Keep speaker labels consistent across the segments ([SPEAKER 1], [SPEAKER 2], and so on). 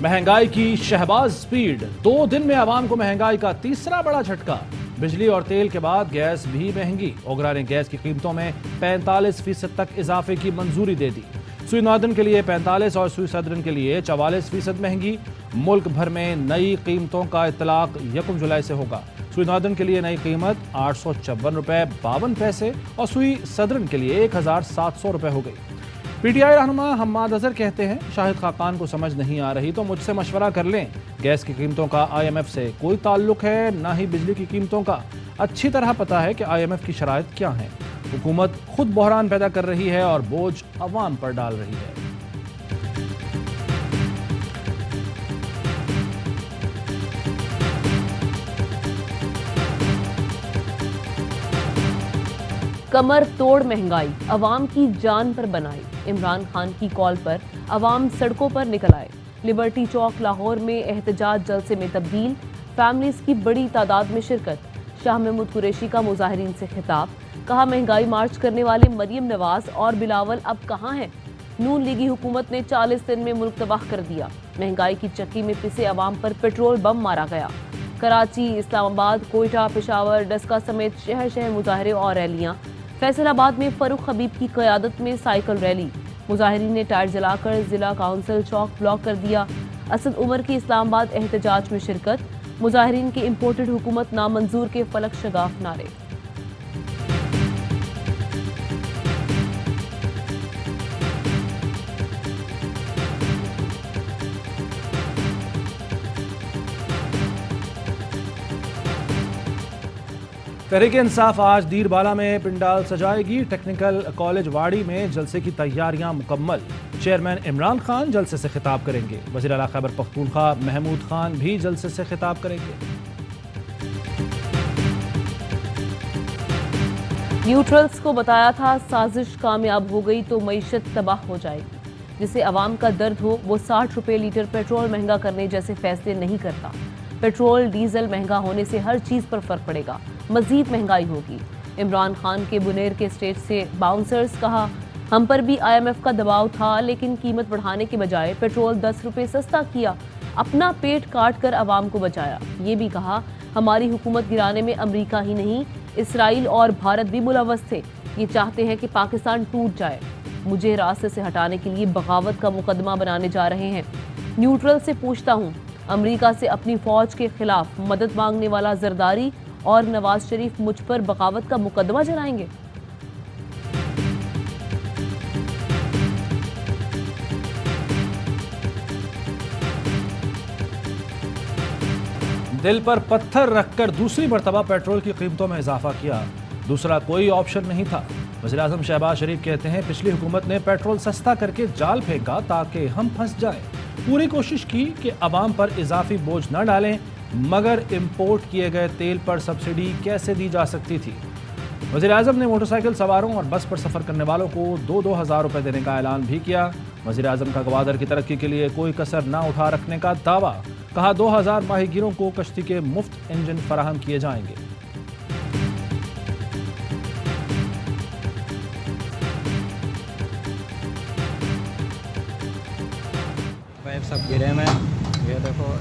[SPEAKER 1] महंगाई की शहबाज स्पीड, 2 दिन में आवाम को महंगाई का तीसरा बड़ा झटका। बिजली और तेल के बाद गैस भी महंगी। ओगरा ने गैस की कीमतों में 45% तक इजाफे की मंजूरी दे दी। सुई नॉर्दर्न के लिए 45 और सुई सदर्न के लिए 44% महंगी। मुल्क भर में नई कीमतों का इतलाक 1 जुलाई से होगा। सुई नॉर्दर्न के लिए नई कीमत 856 रुपए 52 पैसे और सुई सदर्न के लिए 1700 रुपए हो गई। पीटीआई रहनुमा हम्माद अजहर कहते हैं, शाहिद खाकान को समझ नहीं आ रही तो मुझसे मशवरा कर लें। गैस की कीमतों का आईएमएफ से कोई ताल्लुक है, ना ही बिजली की कीमतों का। अच्छी तरह पता है कि आईएमएफ की शराइत क्या है। हुकूमत खुद बहरान पैदा कर रही है और बोझ अवाम पर डाल रही है।
[SPEAKER 2] कमर तोड़ महंगाई अवाम की जान पर बनाई। इमरान खान की कॉल पर अवाम सड़कों पर निकल आए। लिबर्टी चौक लाहौर में एहतजाज जलसे में तब्दील। फैमिलीज की बड़ी तादाद में शिरकत। शाह महमूद कुरैशी का मुजाहिरीन से खिताब। कहा, महंगाई मार्च करने वाले मरियम नवाज और बिलावल अब कहाँ हैं। नून लीगी हुकूमत ने 40 दिन में मुल्क तबाह कर दिया। महंगाई की चक्की में पिसे अवाम पर पेट्रोल बम मारा गया। कराची, इस्लामाबाद, कोयटा, पेशावर, डस्का समेत शहर शहर मुजाहरे और रैलियां। फैसलाबाद में फरूख हबीब की क़यादत में साइकिल रैली। मुजाहिरीन ने टायर जलाकर जिला काउंसिल चौक ब्लॉक कर दिया। असद उमर की इस्लामाबाद एहतजाज में शिरकत। मुजाहिरीन की इम्पोर्टेड हुकूमत नामंजूर के फलक शगाफ नारे।
[SPEAKER 1] तहरीक-ए-इंसाफ आज दीरबाला में पिंडाल सजाएगी। टेक्निकल कॉलेज वाड़ी में जलसे की तैयारियां मुकम्मल। चेयरमैन इमरान खान जलसे से खिताब करेंगे। वज़ीर आला खैबर पख्तूनख्वा महमूद खान भी जलसे से खिताब करेंगे।
[SPEAKER 2] न्यूट्रल्स को बताया था, साजिश कामयाब हो गई तो मईशत तबाह हो जाएगी। जिसे अवाम का दर्द हो वो 60 रुपए लीटर पेट्रोल महंगा करने जैसे फैसले नहीं करता। पेट्रोल डीजल महंगा होने से हर चीज पर फर्क पड़ेगा, मजीद महंगाई होगी। इमरान खान के बुनेर के स्टेज से बाउंसर्स। कहा, हम पर भी आईएमएफ का दबाव था लेकिन कीमत बढ़ाने के बजाय पेट्रोल 10 रुपए सस्ता किया, अपना पेट काट कर अवाम को बचाया। ये भी कहा, हमारी हुकूमत गिराने में अमरीका ही नहीं इसराइल और भारत भी मुलव्वस थे। ये चाहते हैं कि पाकिस्तान टूट जाए। मुझे रास्ते से हटाने के लिए बगावत का मुकदमा बनाने जा रहे हैं। न्यूट्रल से पूछता हूँ, अमरीका से अपनी फौज के खिलाफ मदद मांगने वाला जरदारी और नवाज शरीफ मुझ पर बगावत का मुकदमा चलाएंगे?
[SPEAKER 1] दिल पर पत्थर रखकर दूसरी मरतबा पेट्रोल की कीमतों में इजाफा किया। दूसरा कोई ऑप्शन नहीं था। वज़ीर आज़म शहबाज शरीफ कहते हैं, पिछली हुकूमत ने पेट्रोल सस्ता करके जाल फेंका ताकि हम फंस जाएं। पूरी कोशिश की कि अवाम पर इजाफी बोझ न डालें, मगर इंपोर्ट किए गए तेल पर सब्सिडी कैसे दी जा सकती थी। वज़ीर आज़म ने मोटरसाइकिल सवारों और बस पर सफ़र करने वालों को 2-2 हज़ार रुपये देने का ऐलान भी किया। वज़ीर आज़म का गवादर की तरक्की के लिए कोई कसर न उठा रखने का दावा। कहा, 2000 माहीगीरों को कश्ती के मुफ्त इंजन फराहम किए जाएंगे।
[SPEAKER 3] पाइप सब गिरे में, ये देखो।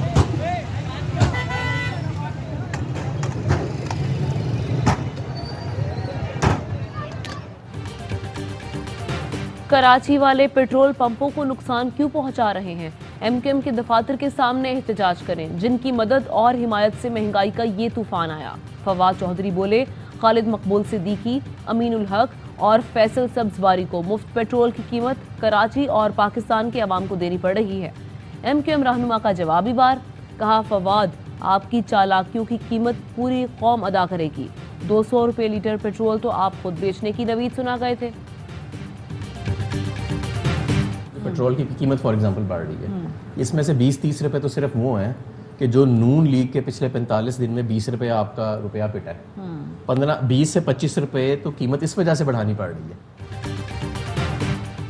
[SPEAKER 2] कराची वाले पेट्रोल पंपों को नुकसान क्यों पहुंचा रहे हैं? एमकेएम के दफातर के सामने एहतजाज करें, जिनकी मदद और हिमायत से महंगाई का ये तूफान आया। फवाद चौधरी बोले, खालिद मकबूल सिद्दीकी, अमीनुल हक और फैसल सब्जवारी को मुफ्त पेट्रोल की कीमत कराची और पाकिस्तान के अवाम को देनी पड़ रही है। एमकेएम रहनुमा का जवाबी बार। कहा, फवाद, आपकी चालाकियों की कीमत पूरी कौम अदा करेगी। 200 रुपये लीटर पेट्रोल तो आप खुद बेचने की नवीद सुना गए थे।
[SPEAKER 4] पेट्रोल की कीमत फॉर एग्जांपल बढ़ रही है, इसमें से 20-30 रुपए तो सिर्फ वो हैं कि जो नून लीग के पिछले 45 दिन में 20 रुपये आपका रुपया पिटा है। 20 से 25 रुपए तो कीमत इस वजह से बढ़ानी पड़ रही है।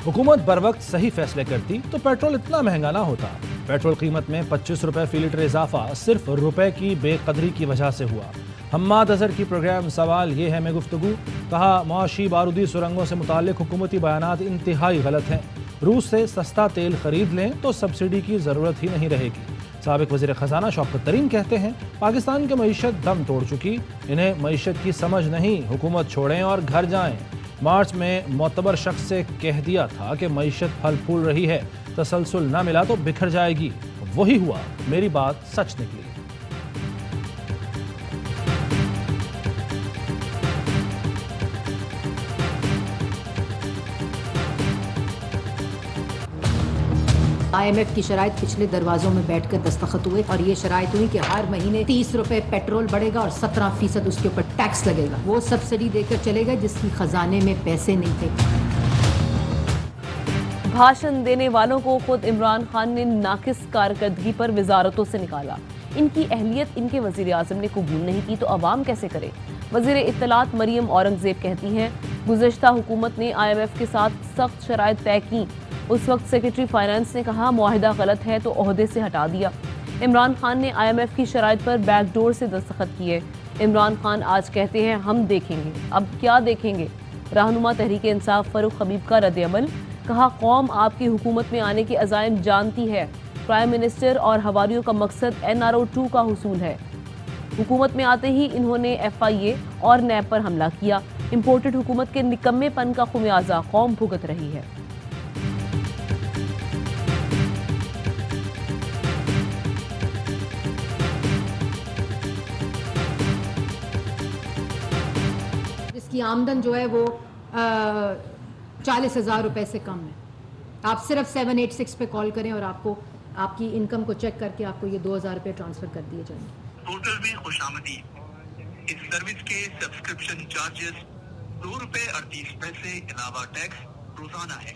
[SPEAKER 1] हुकूमत बर वक्त सही फैसले करती तो पेट्रोल इतना महंगा ना होता। पेट्रोल कीमत में 25 रुपए फी लीटर इजाफा सिर्फ रुपए की बेकदरी की वजह से हुआ। हम्माद अजहर की प्रोग्राम सवाल ये है में गुफ्तगू। कहा, मुआशी बारूदी सुरंगों से मुताल्लिक हुकूमती बयानात इंतहाई गलत हैं। रूस से सस्ता तेल खरीद लें तो सब्सिडी की जरूरत ही नहीं रहेगी। साबिक वजीर खजाना शौकत तरीन कहते हैं, पाकिस्तान की मईशत दम तोड़ चुकी, इन्हें मईशत की समझ नहीं, हुकूमत छोड़ें और घर जाएं। मार्च में मोतबर शख्स से कह दिया था कि मईशत फल फूल रही है, तसलसल ना मिला तो बिखर जाएगी। वही हुआ, मेरी बात सच निकली।
[SPEAKER 5] IMF की शराइत पिछले दरवाजों में बैठकर दस्तखत हुए और ये शराइत हुई कि हर महीने 30 रुपए पेट्रोल बढ़ेगा और 17% उसके ऊपर टैक्स लगेगा। वो सब्सिडी देकर चलेगा जिसकी खजाने में पैसे नहीं थे।
[SPEAKER 2] भाषण देने वालों को खुद इमरान खान ने नाकिस कारकर्दगी पर वजारतों से निकाला। इनकी अहलियत इनके वजीर आजम ने कबूल नहीं की तो अवाम कैसे करे। वजीर इत्तलात मरियम औरंगजेब कहती हैं, गुज़श्ता हुकूमत ने IMF के साथ सख्त शराइत तय की। उस वक्त सेक्रेटरी फाइनेंस ने कहा मुआहिदा गलत है तो ओहदे से हटा दिया। इमरान खान ने IMF की शराइत पर बैकडोर से दस्तखत किए। इमरान खान आज कहते हैं हम देखेंगे। अब क्या देखेंगे? रहनुमा तहरीक इंसाफ फरूख हबीब का रद्द-ए-अमल, कहा कौम आपकी हुकूमत में आने के अज़ाइम जानती है। प्राइम मिनिस्टर और हवारियों का मकसद NRO 2 का हुसूल है। हुकूमत में आते ही इन्होंने FIA और NAB पर हमला किया। इम्पोर्टेड हुकूमत के निकम्मेपन का खुमियाजा कौम भुगत रही है।
[SPEAKER 5] जिसकी आमदन जो है वो 40,000 रुपए से कम है, आप सिर्फ 786 पे कॉल करें और आपको आपकी इनकम को चेक करके आपको ये 2,000 रुपए ट्रांसफर कर दिए जाएंगे।
[SPEAKER 6] पोर्टल में खुशामदी। इस सर्विस के सब्सक्रिप्शन चार्जेस 2 रुपए 38 पैसे अलावा टैक्स रोजाना है।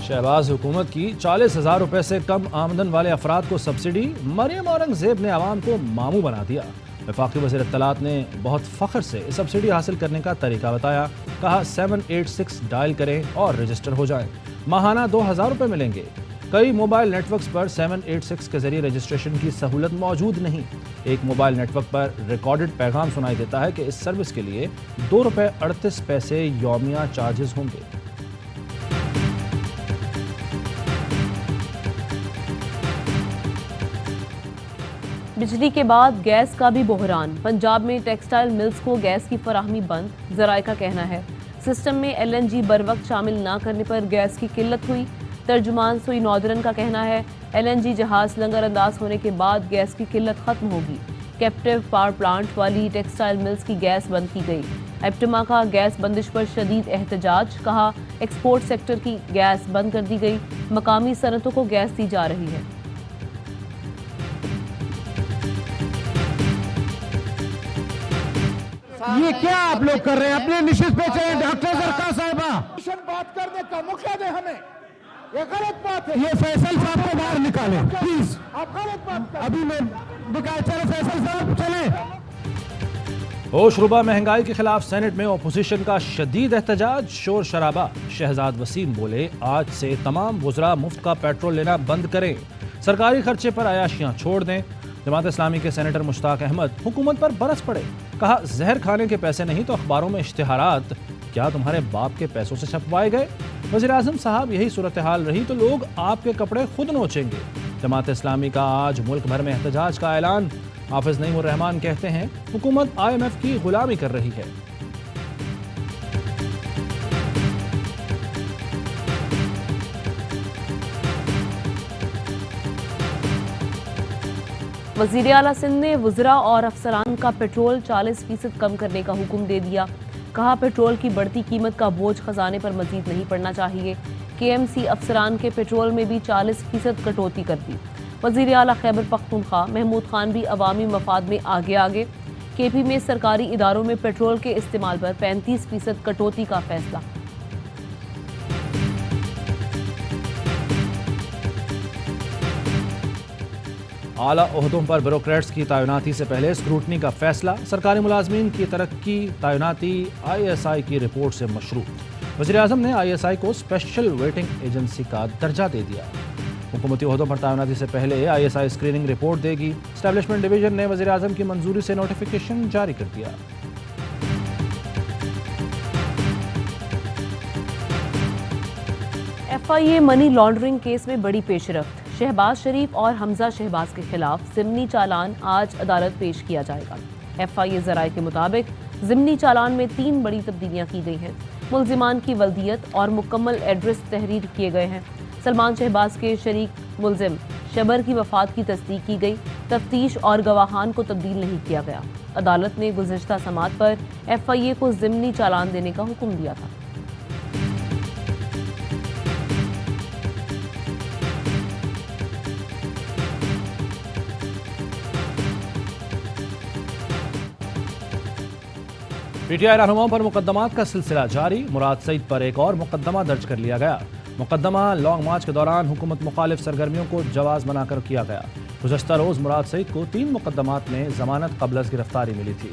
[SPEAKER 1] शहबाज हुकूमत की 40,000 रुपए से कम आमदन वाले अफराद को सब्सिडी, मरियम औरंगजेब ने आवाम को मामू बना दिया। वफाकी वज़ीर इत्तलात ने बहुत फ़ख्र से सब्सिडी हासिल करने का तरीका बताया। कहा 786 डायल करें और रजिस्टर हो जाएं। माहाना 2,000 रुपये मिलेंगे। कई मोबाइल नेटवर्क्स पर 786 के जरिए रजिस्ट्रेशन की सहूलत मौजूद नहीं। एक मोबाइल नेटवर्क पर रिकॉर्डेड पैगाम सुनाई देता है कि इस सर्विस के लिए 2 रुपये 38 पैसे यौमिया चार्जेस होंगे।
[SPEAKER 2] बिजली के बाद गैस का भी बहरान। पंजाब में टेक्सटाइल मिल्स को गैस की फराहमी बंद। ज़राए का कहना है सिस्टम में LNG बर वक्त शामिल ना करने पर गैस की किल्लत हुई। तर्जुमान सुई नॉर्दर्न का कहना है LNG जहाज लंगर अंदाज होने के बाद गैस की किल्लत खत्म होगी। कैप्टिव पावर प्लांट वाली टेक्सटाइल मिल्स की गैस बंद की गई। एप्टमा का गैस बंदिश पर शदीद एहतजाज। कहा एक्सपोर्ट सेक्टर की गैस बंद कर दी गई। मकामी सनतों को गैस दी जा रही है।
[SPEAKER 7] ये क्या आप लोग कर रहे हैं? अपने निश्चित पे चले डॉक्टर सरकार साहिबा।
[SPEAKER 8] बात करने का मौका दे हमें, ये गलत बात है।
[SPEAKER 7] ये फैसल साहब को बाहर निकाले प्लीज।
[SPEAKER 8] आप गलत बात कर।
[SPEAKER 7] अभी मैं दिखाए चले फैसल साहब चले।
[SPEAKER 1] होशरुबा महंगाई के खिलाफ सेनेट में ओपोजिशन का शदीद एहतजाज, शोर शराबा। शहजाद वसीम बोले आज से तमाम वुज़रा मुफ्त का पेट्रोल लेना बंद करें, सरकारी खर्चे पर अयाशियां छोड़ दें। जमात इस्लामी के सेनेटर मुश्ताक अहमद हुकूमत पर बरस पड़े। कहा जहर खाने के पैसे नहीं तो अखबारों में इश्तिहारात क्या तुम्हारे बाप के पैसों से छपवाए गए? वज़ीर आज़म साहब यही सूरत हाल रही तो लोग आपके कपड़े खुद नोचेंगे। जमात इस्लामी का आज मुल्क भर में एहतजाज का ऐलान। हाफिज नईमुर रहमान कहते हैं हुकूमत IMF की गुलामी कर रही है।
[SPEAKER 2] वज़ीर आला सिंध ने वुज़रा और अफसरान का पेट्रोल 40% कम करने का हुक्म दे दिया। कहा पेट्रोल की बढ़ती कीमत का बोझ खजाने पर मजीद नहीं पड़ना चाहिए। KMC अफसरान के पेट्रोल में भी 40% कटौती कर दी। वज़ीर आला खैबर पख्तूनख्वा महमूद खान भी अवामी मफाद में आगे। KP में सरकारी इदारों में पेट्रोल के इस्तेमाल पर 35% कटौती का फैसला।
[SPEAKER 1] आला ओहदों पर ब्यूरोक्रेट्स की तैनाती से पहले स्क्रूटनी का फैसला। सरकारी मुलाजमीन की तरक्की तैनाती ISI की रिपोर्ट से मशरूत। वज़ीर आज़म ने ISI को स्पेशल वेटिंग एजेंसी का दर्जा दे दिया। हुकूमती ओहदों पर तैनाती से पहले ISI स्क्रीनिंग रिपोर्ट देगी। एस्टैब्लिशमेंट डिवीजन ने वज़ीर आज़म की मंजूरी से नोटिफिकेशन जारी कर दिया।
[SPEAKER 2] FIA मनी लॉन्ड्रिंग केस में बड़ी पेशरफ्त। शहबाज शरीफ और हमजा शहबाज के खिलाफ ज़िमनी चालान आज अदालत पेश किया जाएगा। FIA ज़राए के मुताबिक ज़िमनी चालान में 3 बड़ी तब्दीलियां की गई हैं। मुल्जिमान की वल्दियत और मुकम्मल एड्रेस तहरीर किए गए हैं। सलमान शहबाज के शरीक मुल्जिम शबर की वफात की तस्दीक की गई। तफ्तीश और गवाहान को तब्दील नहीं किया गया। अदालत ने गुज़िश्ता समात पर FIA को ज़िमनी चालान देने का हुक्म दिया था।
[SPEAKER 1] PTI रहनुमाओं पर मुकदमात का सिलसिला जारी। मुराद सईद पर एक और मुकदमा दर्ज कर लिया गया। मुकदमा लॉन्ग मार्च के दौरान हुकूमत मुखालिफ सरगर्मियों को जवाज बनाकर किया गया। गुज़श्ता रोज़ मुराद सईद को 3 मुकदमात में जमानत कबल अज़ गिरफ्तारी मिली थी।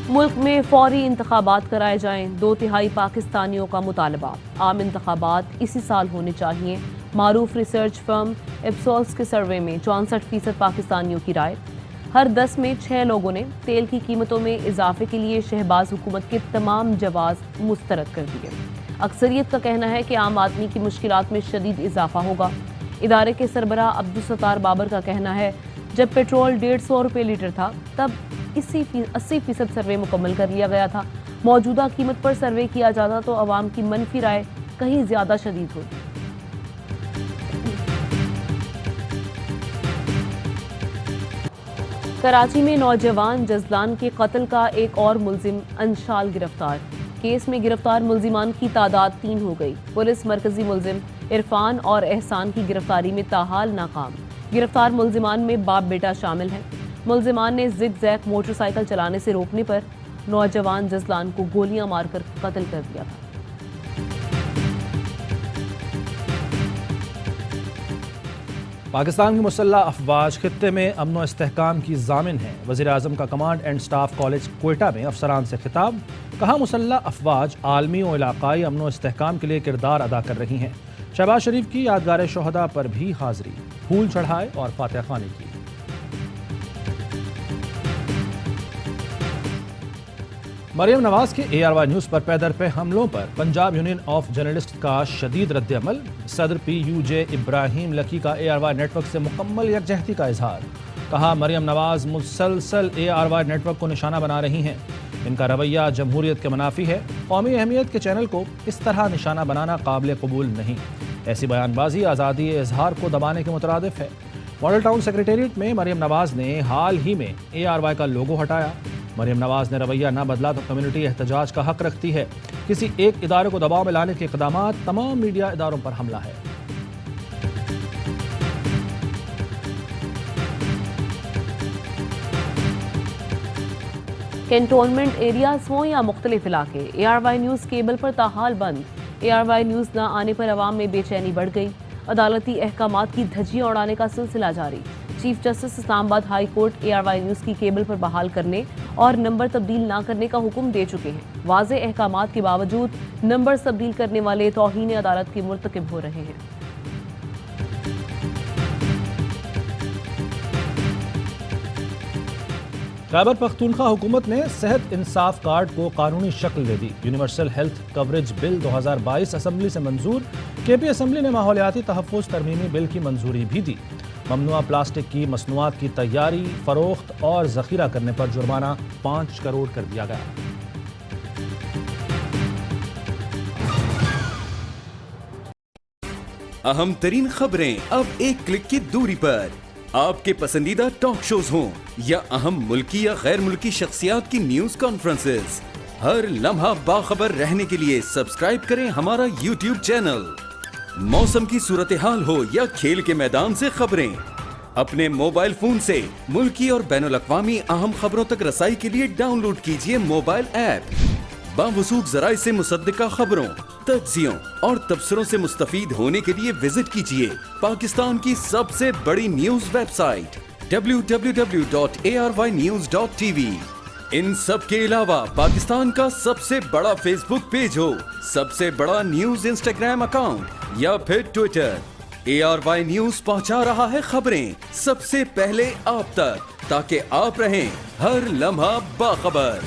[SPEAKER 2] मुल्क में फौरी इंतखाबात कराए जाएं, 2/3 पाकिस्तानियों का मुतालबा। आम इंतखाबात इसी साल होने चाहिए। मारूफ रिसर्च फर्म इप्सोस के सर्वे में 64% पाकिस्तानियों की राय। हर 10 में 6 लोगों ने तेल की कीमतों में इजाफे के लिए शहबाज हुकूमत के तमाम जवाज मुस्तरद कर दिए। अक्सरियत का कहना है कि आम आदमी की मुश्किलात में शदीद इजाफा होगा। इदारे के सरबराह अब्दुल सत्तार बाबर का कहना है, जब पेट्रोल 150 रुपये लीटर था तब 80% सर्वे मुकम्मल कर लिया गया था। मौजूदा कीमत पर सर्वे किया जाता तो अवाम की मनफी राय कहीं ज़्यादा शदीद होती। कराची में नौजवान जजलान के कत्ल का एक और मुल्जिम अंशाल गिरफ्तार। केस में गिरफ्तार मुल्जिमान की तादाद 3 हो गई। पुलिस मरकजी मुल्जिम इरफान और एहसान की गिरफ्तारी में ताहाल नाकाम। गिरफ्तार मुल्जिमान में बाप बेटा शामिल हैं। मुल्जिमान ने जिग जैग मोटरसाइकिल चलाने से रोकने पर नौजवान जजलान को गोलियां मारकर कत्ल कर दिया था।
[SPEAKER 1] पाकिस्तान की मुसल्लह अफवाज खित्ते में अमन व इस्तेहकाम की जामिन है। वज़ीर आज़म का command and staff college Quetta में अफसरान से खिताब। कहा, मुसल्लह अफवाज आलमी और इलाकाई अमन व इस्तेहकाम के लिए किरदार अदा कर रही हैं। शहबाज शरीफ की यादगार शोहदा पर भी हाजिरी, फूल चढ़ाए और फातिहा ख्वानी की। मरियम नवाज के ARY न्यूज़ पर पैदर पे हमलों पर पंजाब यूनियन ऑफ जर्नलिस्ट का शदीद रद्द-ए-अमल। सदर PUJ इब्राहिम लकी का ARY नेटवर्क से मुकम्मल यकजहती का इजहार। कहा, मरियम नवाज मुसलसल ARY नेटवर्क को निशाना बना रही हैं। इनका रवैया जमहूरियत के मुनाफी है। कौमी अहमियत के चैनल को इस तरह निशाना बनाना काबिल कबूल नहीं। ऐसी बयानबाजी आज़ादी इजहार को दबाने के मुतरादिफ है। मॉडल टाउन सेक्रेटेरिएट में मरियम नवाज ने हाल ही में ARY का लोगो हटाया। मरियम नवाज ने रवैया न बदला तो कम्युनिटी एहतजाज का हक रखती है। किसी एक इदारे को दबाव में लाने के इक़दामात तमाम मीडिया इदारों पर हमला है।
[SPEAKER 2] कैंटोनमेंट एरियाज हों या मुख्तलिफ इलाके, ARY न्यूज़ केबल पर ताहाल बंद। ARY न्यूज़ न आने पर अवाम में बेचैनी बढ़ गई। अदालती अहकामात की धज्जियां उड़ाने का सिलसिला जारी। Chief justice Islamabad high court ARY news की केबल पर बहाल करने और नंबर तब्दील ना करने का हुक्म दे चुके हैं। वाज़े अहकामात के बावजूद नंबर तब्दील करने वाले तौहीन अदालत के मुर्तकिब हो रहे हैं।
[SPEAKER 1] खैबर पख्तूनख्वा हुकूमत ने सेहत इंसाफ कार्ड को कानूनी शक्ल दे दी। Universal health coverage bill 2022 assembly से मंजूर। KP असम्बली ने माहौलियाती तहफ़्फ़ुज़ तरमीमी बिल की मंजूरी भी दी। ममनुआ प्लास्टिक की मसनूआत की तैयारी, फरोख्त और जखीरा करने पर जुर्माना 5 करोड़ कर दिया गया।
[SPEAKER 9] अहम तरीन खबरें अब एक क्लिक की दूरी पर। आपके पसंदीदा टॉक शोज हों या अहम मुल्की या गैर मुल्की शख्सियात की न्यूज कॉन्फ्रेंसेस, हर लम्हा बाखबर रहने के लिए सब्सक्राइब करें हमारा YouTube चैनल। मौसम की सूरत हाल हो या खेल के मैदान से खबरें, अपने मोबाइल फोन से मुल्की और बैनुल-अक़वामी अहम खबरों तक रसाई के लिए डाउनलोड कीजिए मोबाइल ऐप। बावसूख ज़राए से मुसद्दिका खबरों, तज्ज़ियों और तबसरों से मुस्तफीद होने के लिए विजिट कीजिए पाकिस्तान की सबसे बड़ी न्यूज वेबसाइट www.arYnews.tv। इन सब के अलावा पाकिस्तान का सबसे बड़ा फेसबुक पेज हो, सबसे बड़ा न्यूज इंस्टाग्राम अकाउंट या फिर ट्विटर, ARY न्यूज पहुंचा रहा है खबरें सबसे पहले आप तक, ताकि आप रहें हर लम्हा बाखबर।